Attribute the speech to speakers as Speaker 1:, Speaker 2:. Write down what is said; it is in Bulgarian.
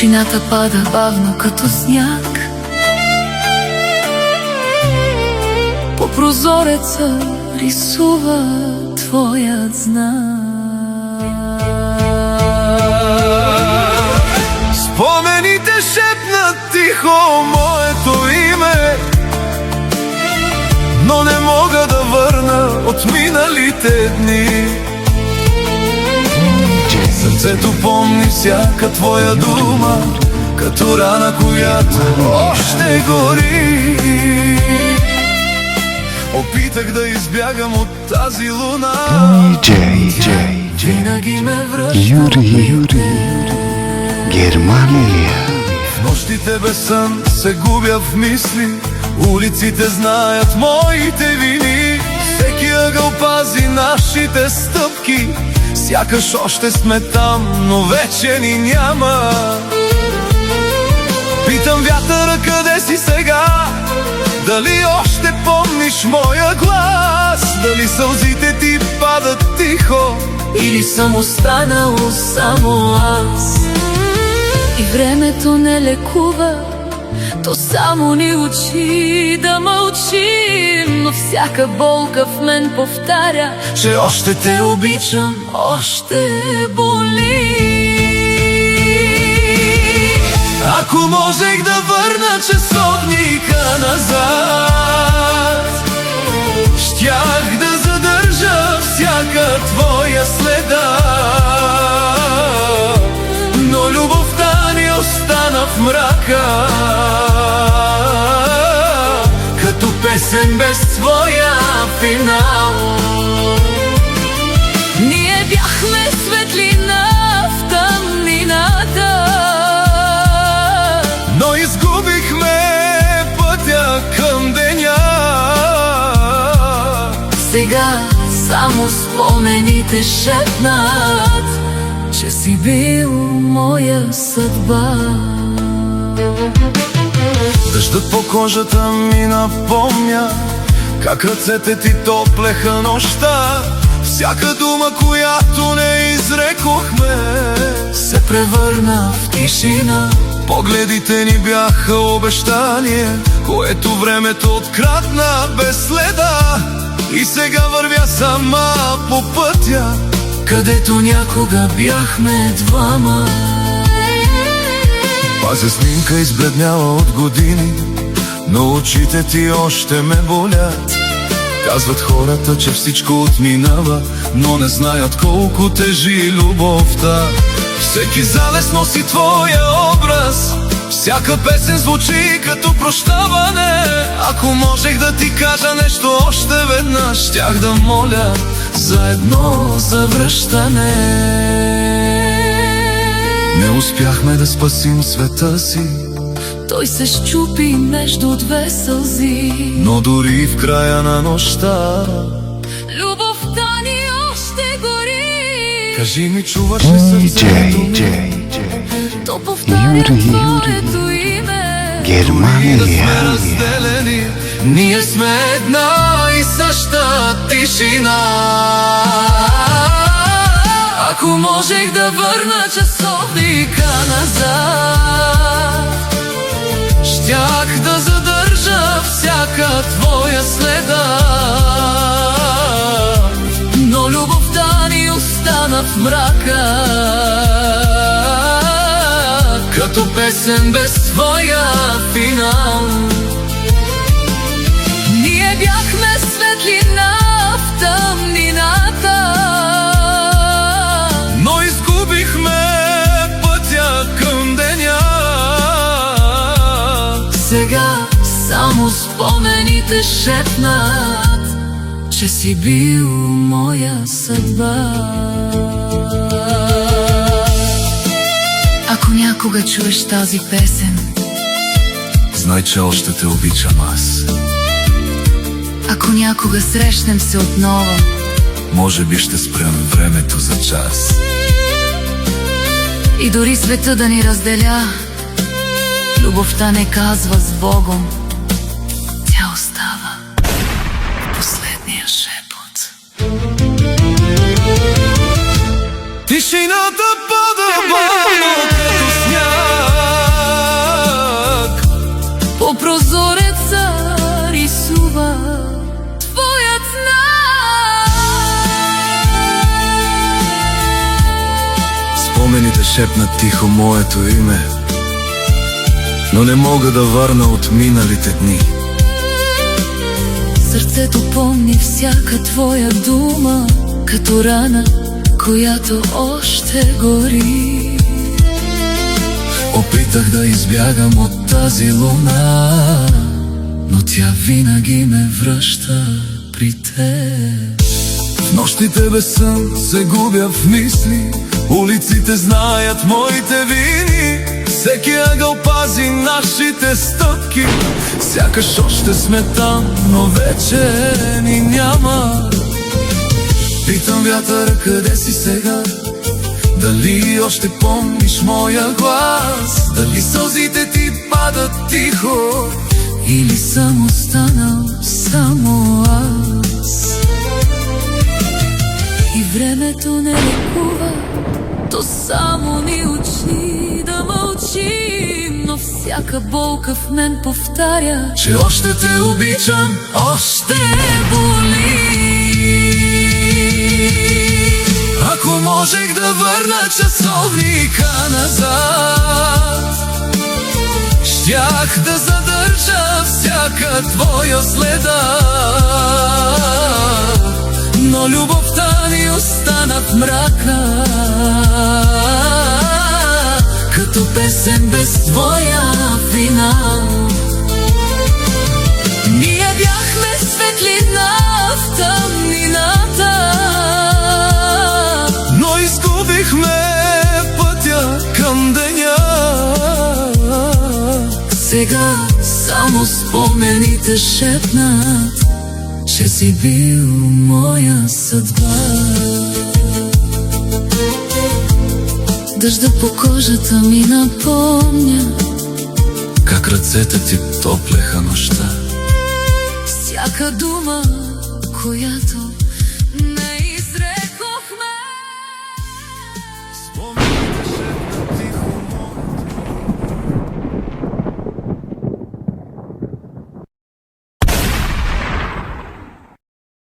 Speaker 1: Тишината пада бавно като сняг. По прозореца рисува твоят знак.
Speaker 2: Спомените шепнат тихо моето име, но не мога да върна от миналите дни. Сърцето помни всяка твоя дума, като рана, която още гори. Опитах да избягам от тази луна, винаги ме връща
Speaker 3: Юри, Германия.
Speaker 2: в нощите без сън се губя в мисли, улиците знаят моите вини. Всеки ъгъл пази нашите стъпки, сякаш още сме там, но вече ни няма. Питам вятъра, къде си сега? Дали още помниш моя глас? Дали сълзите ти падат тихо,
Speaker 1: или съм останал само аз? И времето не лекува, то само ни учи да мълчим. Но всяка болка в мен повтаря,
Speaker 2: че още те
Speaker 1: обичам, още боли.
Speaker 2: Ако можех да върна часовника назад, щях да задържа всяка твоя следа. Но любовта ни остана в мрака, като песен без своя финал.
Speaker 1: Ние бяхме светлина в тъмнината,
Speaker 2: но изгубихме пътя към деня.
Speaker 1: Сега само спомените шепнат, че си бил моя съдба.
Speaker 2: Дъждът по кожата ми напомня как ръцете ти топлеха нощта. Всяка дума, която не изрекохме,
Speaker 1: се превърна в тишина.
Speaker 2: Погледите ни бяха обещание, което времето открадна без следа. И сега вървя сама по пътя,
Speaker 1: където някога бяхме двама.
Speaker 2: Пазя снимка избледняла от години, но очите ти още ме болят. Казват хората, че всичко отминава, но не знаят колко тежи любовта. Всеки залез носи твоя образ, всяка песен звучи като прощаване. Ако можех да ти кажа нещо още веднъж, щях да моля за едно завръщане. Не успяхме да спасим света си,
Speaker 1: той се счупи между две сълзи.
Speaker 2: но дори в края на нощта
Speaker 1: любовта ни още гори.
Speaker 2: кажи ми, чуваш ли сърцето ми?
Speaker 1: То повтаря твоето име.
Speaker 3: Германия.
Speaker 2: Да сме разделени, ние сме една и съща тишина.
Speaker 1: Ако можех да върна часовника назад,
Speaker 2: щях да задържа всяка твоя следа.
Speaker 1: но любовта ни остана в мрака,
Speaker 2: Като песен без своя финал.
Speaker 1: ние бяхме светлина в тъмнината,
Speaker 2: Но изгубихме пътя към деня.
Speaker 1: сега само спомените шепнат, че си бил моя съдба. Ако някога чуеш тази песен,
Speaker 2: Знай, че още те обичам аз.
Speaker 1: ако някога срещнем се отново,
Speaker 2: Може би ще спрем времето за час.
Speaker 1: и дори света да ни разделя, любовта не казва с Богом, тя остава в последния шепот.
Speaker 2: Тишината пада бавно като сняг, Спомените шепнат тихо моето име, но не мога да върна от миналите дни.
Speaker 1: Сърцето помни всяка твоя дума, като рана, която още гори.
Speaker 2: Опитах да избягам от тази луна, но тя винаги ме връща при теб. В нощите без сън се губя в мисли, улиците знаят моите вини. Всеки ъгъл пази нашите стъпки, сякаш още сме там, но вече ни няма. Питам вятъра, къде си сега? Дали още помниш моя глас? Дали сълзите ти падат тихо?
Speaker 1: Или съм останал само аз? И времето не лекува, то само ни учи да мълчим. Но всяка болка в мен повтаря,
Speaker 2: че още те обичам, още боли. Ако можех да върна часовника назад, щях да задържа всяка твоя следа. Но любовта ни остана в мрака, като песен без твоя финал.
Speaker 1: ние бяхме светлина в тъмнината,
Speaker 2: но изгубихме пътя към деня.
Speaker 1: сега само спомените шепнат, че си бил моя съдба. Дъжда по кожата ми напомня
Speaker 2: как ръцете ти топлеха нощта.
Speaker 1: всяка дума, която